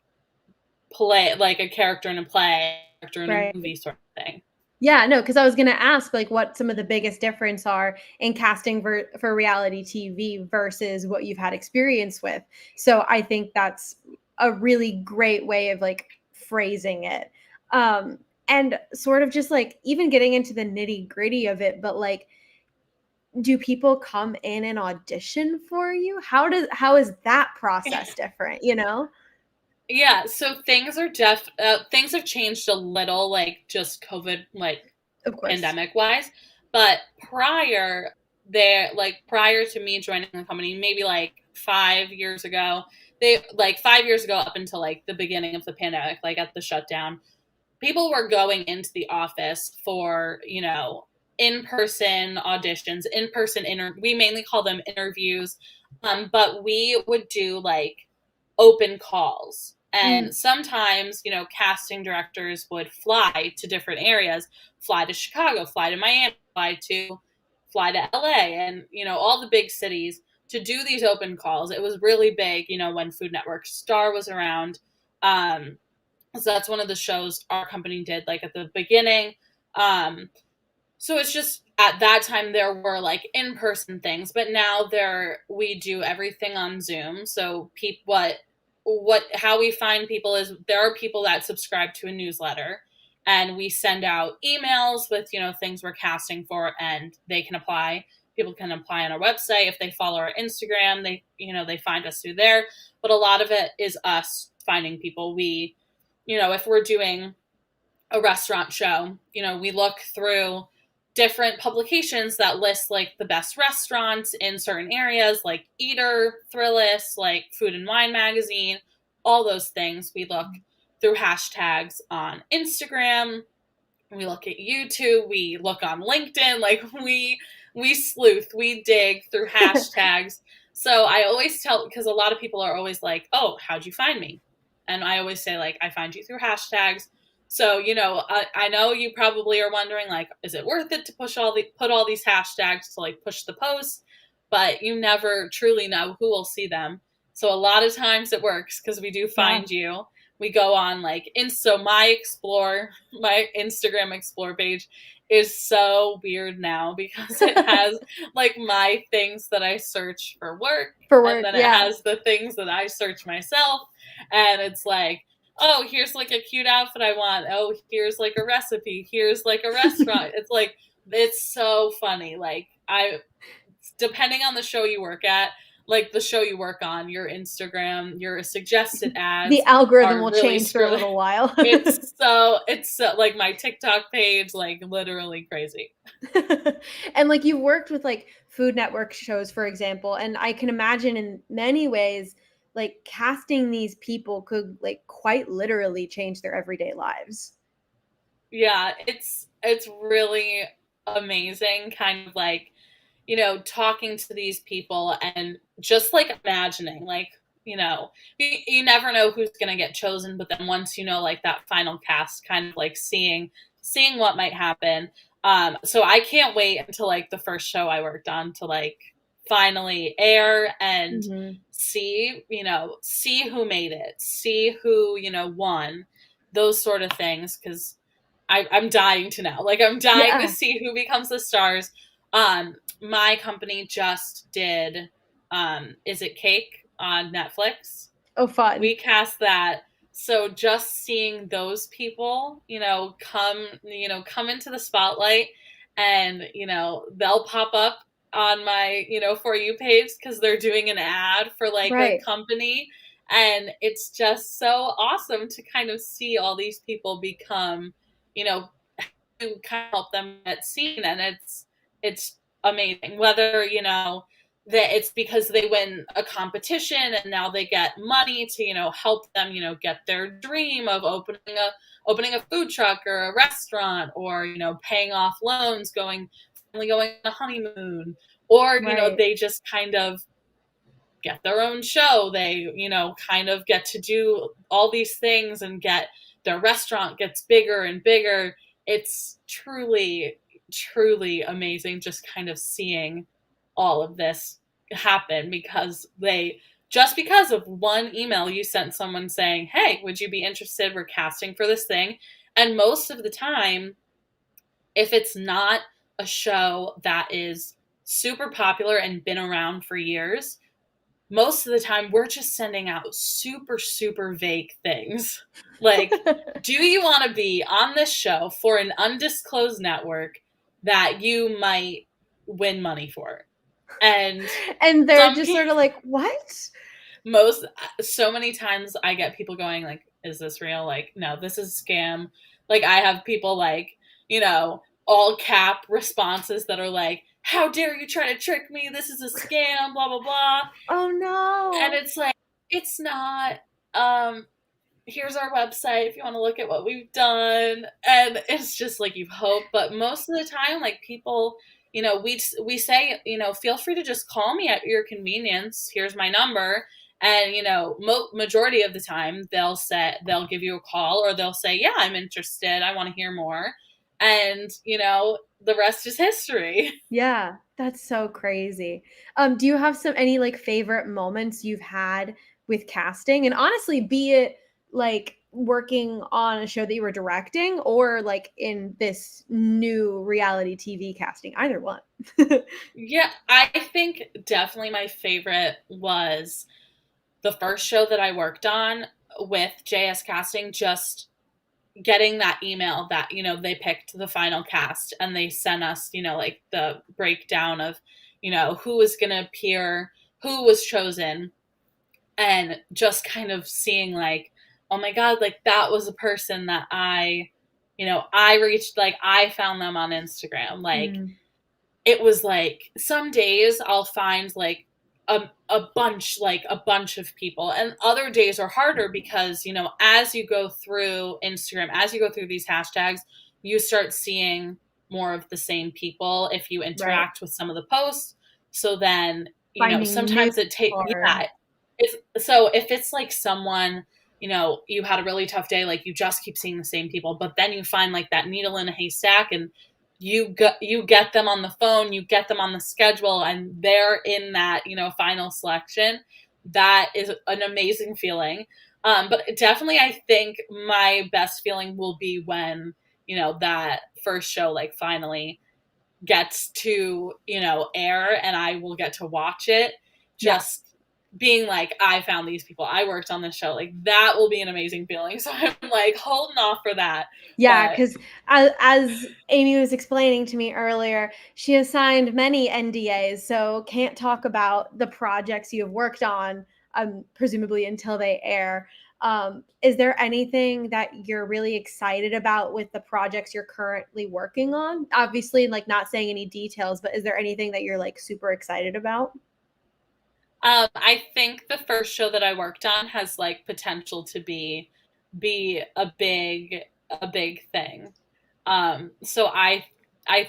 play, like a character in a play, character in a Right. movie sort of thing. Yeah, no, because I was gonna ask like what some of the biggest difference are in casting for reality TV versus what you've had experience with. So I think that's a really great way of like phrasing it. And sort of just like even getting into the nitty-gritty of it, but like do people come in and audition for you? How is that process different, you know? Yeah, so things have changed a little, like just COVID, like Of course. pandemic wise. But prior to me joining the company, maybe like 5 years ago, they like 5 years ago up until like the beginning of the pandemic, like at the shutdown, people were going into the office for, in-person auditions, we mainly call them interviews. But we would do like open calls. Mm, And sometimes, casting directors would fly to different areas, fly to Chicago, fly to Miami, fly to LA, and, all the big cities to do these open calls. It was really big, when Food Network Star was around. So that's one of the shows our company did like at the beginning. So it's just at that time there were like in-person things, but now we do everything on Zoom. So how we find people is there are people that subscribe to a newsletter, and we send out emails with, things we're casting for, and they can apply. People can apply on our website. If they follow our Instagram, they find us through there. But a lot of it is us finding people. If we're doing a restaurant show, we look through different publications that list like the best restaurants in certain areas, like Eater, Thrillist, like Food and Wine Magazine, all those things. We look through hashtags on Instagram. We look at YouTube. We look on LinkedIn. Like we sleuth, we dig through hashtags. So I always tell, because a lot of people are always like, "Oh, how'd you find me?" And I always say, like, I find you through hashtags. So, I know you probably are wondering, like, is it worth it to put all these hashtags to like push the posts? But you never truly know who will see them. So a lot of times it works because we do find you. We go on like so my Instagram explore page is so weird now because it has like my things that I search for work, and then it has the things that I search myself, and it's like, oh, here's like a cute outfit I want. Oh, here's like a recipe. Here's like a restaurant. It's like, it's so funny. Like depending on the show you work at, like the show you work on, your Instagram, your suggested ads, the algorithm will really change for a little while. it's so like my TikTok page, like literally crazy. And like you've worked with like Food Network shows, for example, and I can imagine in many ways, like casting these people could like quite literally change their everyday lives. Yeah, it's really amazing, kind of like, talking to these people and just like imagining, like, you never know who's going to get chosen, but then once like that final cast, kind of like seeing what might happen. So I can't wait until like the first show I worked on to like finally air and see who made it, see who, won, those sort of things, because I'm dying to know. Like, I'm dying to see who becomes the stars. My company just did Is It Cake on Netflix. Oh, fun. We cast that. So just seeing those people, come into the spotlight, and, they'll pop up on my, For You page because they're doing an ad for like a company. And it's just so awesome to kind of see all these people become, to kind of help them get seen. And it's amazing, whether, that it's because they win a competition and now they get money to, help them, get their dream of opening a food truck or a restaurant, or, paying off loans, going on a honeymoon, or, they just kind of get their own show. They, kind of get to do all these things and get their restaurant gets bigger and bigger. It's truly, truly amazing just kind of seeing all of this happen because of one email you sent someone saying, "Hey, would you be interested? We're casting for this thing." And most of the time, if it's not a show that is super popular and been around for years, most of the time we're just sending out super, super vague things. Like, do you want to be on this show for an undisclosed network that you might win money for? And they're just sort of like, what? So many times I get people going like, is this real? Like, no, this is a scam. Like, I have people like, all cap responses that are like, how dare you try to trick me? This is a scam, blah, blah, blah. Oh no. And it's like, it's not. Here's our website if you want to look at what we've done. And it's just like, you hope. But most of the time, like, people, we say, feel free to just call me at your convenience. Here's my number. And, majority of the time they'll give you a call, or they'll say, yeah, I'm interested. I want to hear more. And, the rest is history. Yeah, that's so crazy. Do you have any like favorite moments you've had with casting? And honestly, be it like working on a show that you were directing, or like in this new reality TV casting, either one. Yeah, I think definitely my favorite was the first show that I worked on with JS Casting, just getting that email that, they picked the final cast and they sent us, like the breakdown of, who was going to appear, who was chosen, and just kind of seeing like, oh my God, like that was a person that I I found them on Instagram. Like, Mm, it was like some days I'll find like a bunch of people, and other days are harder because as you go through Instagram, as you go through these hashtags, you start seeing more of the same people if you right. interact with some of the posts. So then Finding new sometimes it takes, hard. yeah, so if it's like someone, you had a really tough day, like you just keep seeing the same people, but then you find like that needle in a haystack, and you get them on the phone, you get them on the schedule, and they're in that final selection. That is an amazing feeling. But definitely, I think my best feeling will be when that first show like finally gets to air, and I will get to watch it. Yeah. Just being like, I found these people, I worked on this show, like that will be an amazing feeling. So I'm like holding off for that. Yeah, But because as Amy was explaining to me earlier, she has signed many NDAs, so can't talk about the projects you have worked on, presumably until they air. Is there anything that you're really excited about with the projects you're currently working on? Obviously, like not saying any details, but is there anything that you're like super excited about? I think the first show that I worked on has like potential to be a big thing. So I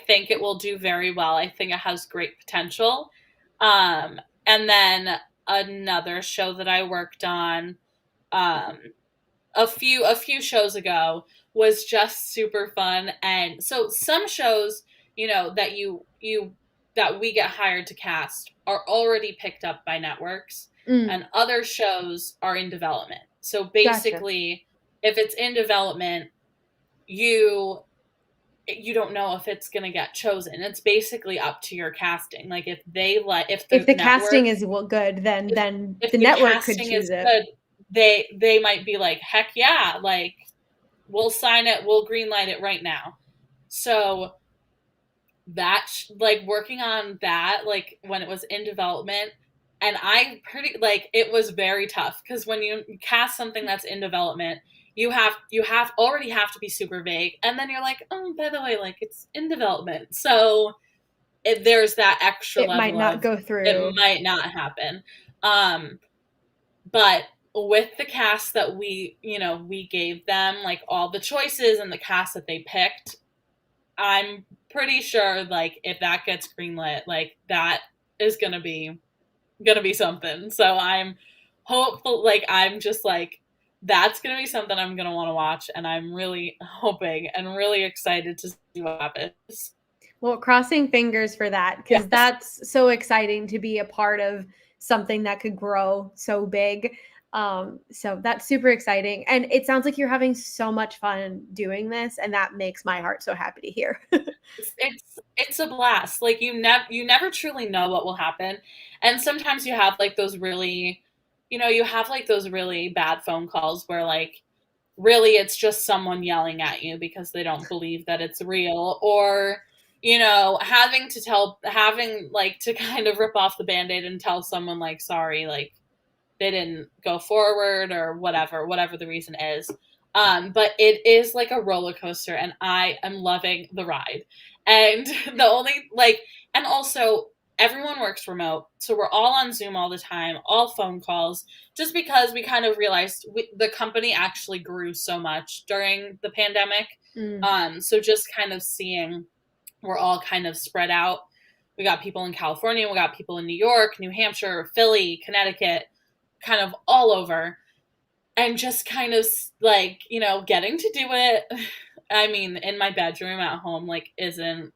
think it will do very well. I think it has great potential. And then another show that I worked on, um, a few shows ago, was just super fun. And so some shows, that we get hired to cast are already picked up by networks, Mm, and other shows are in development. So gotcha. basically, if it's in development, you you don't know if it's going to get chosen. It's basically up to your casting. Like, if If the the casting network, is good, then if the the network could casting is choose it. good, they might be like, heck yeah, like we'll sign it, we'll greenlight it right now. So like working on that, like when it was in development, and I pretty like it was very tough because when you cast something that's in development, you have already have to be super vague, and then you're like, oh, by the way, like it's in development, so there's that extra It might level not of go it through. might not happen. um but with the cast that we gave them, like all the choices and the cast that they picked, I'm pretty sure like if that gets greenlit, like that is gonna be something. So I'm hopeful, like I'm just like that's gonna be something I'm gonna want to watch, and I'm really hoping and really excited to see what happens. Well, crossing fingers for that because Yes. that's so exciting to be a part of something that could grow so big. So that's super exciting. And it sounds like you're having so much fun doing this, and that makes my heart so happy to hear. It's a blast. Like you never truly know what will happen. And sometimes you have like those really bad phone calls where like really it's just someone yelling at you because they don't believe that it's real, or having like to kind of rip off the band-aid and tell someone like, sorry, like they didn't go forward, or whatever the reason is. But it is like a roller coaster, and I am loving the ride. And the only like, and also everyone works remote, so we're all on Zoom all the time, all phone calls, just because we kind of realized the company actually grew so much during the pandemic. Mm. So just kind of seeing we're all kind of spread out. We got people in California, we got people in New York, New Hampshire, Philly, Connecticut, kind of all over, and just kind of like getting to do it. I mean, in my bedroom at home, like, isn't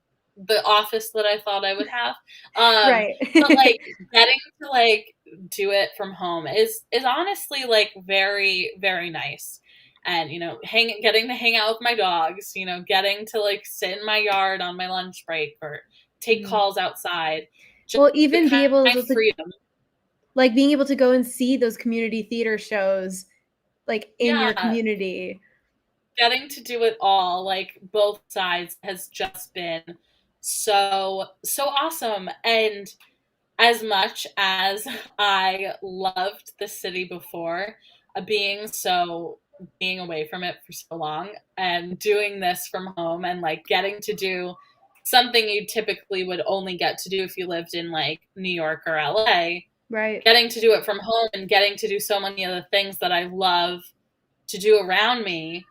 the office that I thought I would have. Right. But like getting to like do it from home is honestly like very, very nice. And getting to hang out with my dogs, getting to like sit in my yard on my lunch break, or take Mm. calls outside, just Well, the even be kind able of to freedom. like being able to go and see those community theater shows like in your Yeah, community. getting to do it all, like both sides, has just been so awesome. And as much as I loved the city before, being so being away from it for so long and doing this from home and like getting to do something you typically would only get to do if you lived in like New York or LA, Right. getting to do it from home and getting to do so many of the things that I love to do around me.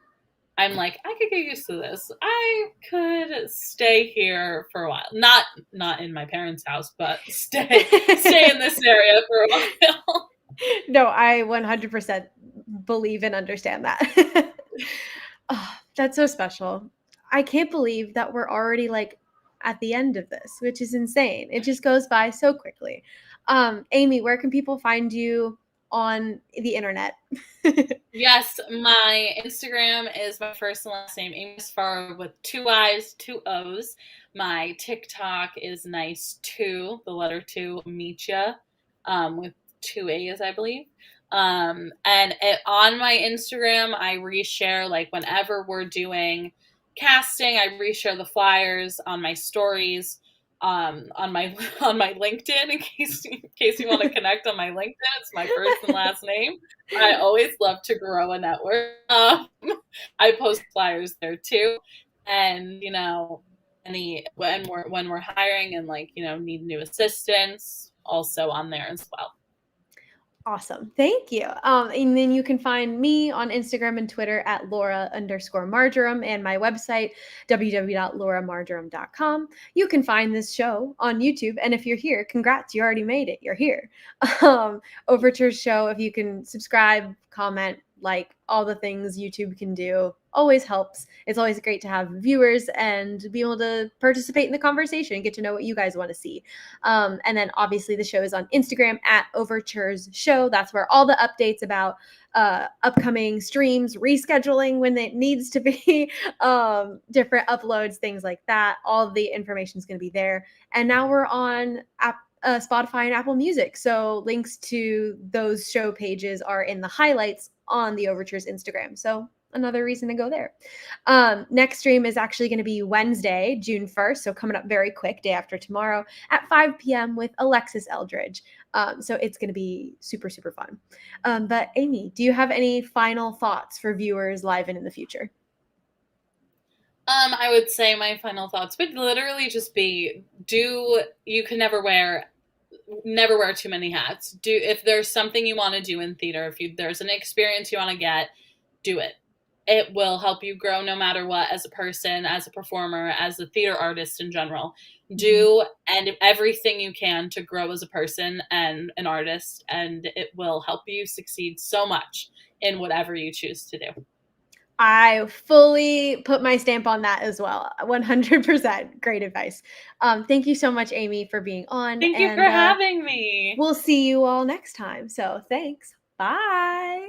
I'm like, I could get used to this. I could stay here for a while. Not in my parents' house, but stay in this area for a while. No, I 100% believe and understand that. Oh, that's so special. I can't believe that we're already like at the end of this, which is insane. It just goes by so quickly. Amy, where can people find you on the internet? Yes, my Instagram is my first and last name, Amy Nicefaro, with 2 I's, 2 O's. My TikTok is nice2, the letter 2, Meetya, with 2 A's, I believe. On my Instagram, I reshare, like, whenever we're doing casting, I reshare the flyers on my stories, on my LinkedIn, in case you want to connect on my LinkedIn. It's my first and last name. I always love to grow a network. I post flyers there too, and when we're hiring and like need new assistants, also on there as well. Awesome. Thank you. And then you can find me on Instagram and Twitter at Lora_Marjoram and my website, www.loramarjoram.com. You can find this show on YouTube. And if you're here, congrats, you already made it. You're here. Overtures show, if you can subscribe, comment, like all the things YouTube can do, always helps. It's always great to have viewers and be able to participate in the conversation and get to know what you guys want to see. And then obviously the show is on Instagram at Overtures Show. That's where all the updates about upcoming streams, rescheduling when it needs to be, different uploads, things like that. All the information is going to be there. And now we're on Spotify and Apple Music. So links to those show pages are in the highlights on the Overtures Instagram. So another reason to go there. Next stream is actually going to be Wednesday, June 1st. So coming up very quick, day after tomorrow at 5 p.m. with Alexis Eldridge. So it's going to be super, super fun. But Amy, do you have any final thoughts for viewers live and in the future? I would say my final thoughts would literally just be, you can never wear too many hats. If there's something you want to do in theater, there's an experience you want to get, do it. It will help you grow no matter what, as a person, as a performer, as a theater artist in general. Do and everything you can to grow as a person and an artist, and it will help you succeed so much in whatever you choose to do. I fully put my stamp on that as well. 100%. Great advice. Thank you so much, Amy, for being on. Thank you for having me. We'll see you all next time. So thanks. Bye.